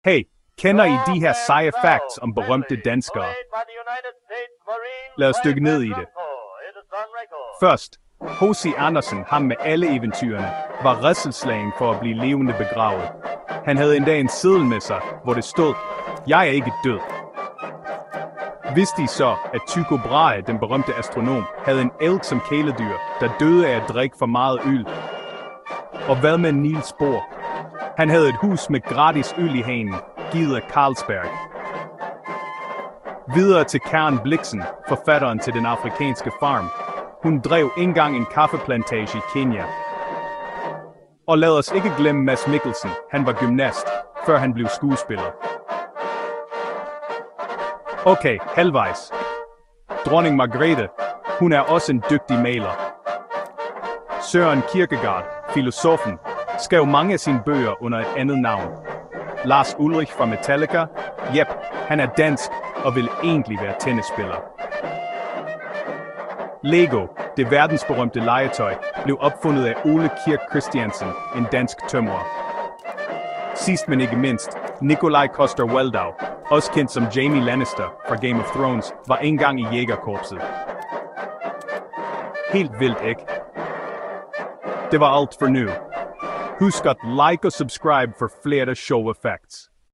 Hey, kender I de her seje facts om berømte danskere? Lad os dykke ned i det. Først, H.C. Andersen, ham med alle eventyrene, var rædselsslagen for at blive levende begravet. Han havde endda en seddel med sig, hvor det stod, "Jeg er ikke død." Vidste I så, at Tycho Brahe, den berømte astronom, havde en elg som kæledyr, der døde af at drikke for meget øl? Og hvad med Niels Bohr? Han havde et hus med gratis øl i hanen, givet af Carlsberg. Videre til Karen Blixen, forfatteren til Den Afrikanske Farm. Hun drev engang en kaffeplantage i Kenya. Og lad os ikke glemme Mads Mikkelsen, han var gymnast, før han blev skuespiller. Okay, halvvejs. Dronning Margrethe, hun er også en dygtig maler. Søren Kierkegaard, filosofen, skrev mange af sine bøger under et andet navn. Lars Ulrich fra Metallica, han er dansk og vil egentlig være tennisspiller. Lego, det verdensberømte legetøj, blev opfundet af Ole Kirk Christiansen, en dansk tømrer. Sidst men ikke mindst, Nikolaj Coster-Waldau, også kendt som Jaime Lannister fra Game of Thrones, var engang i jægerkorpset. Helt vildt, ikke? Det var alt for nu. Husk at like og subscribe for flere sjove facts.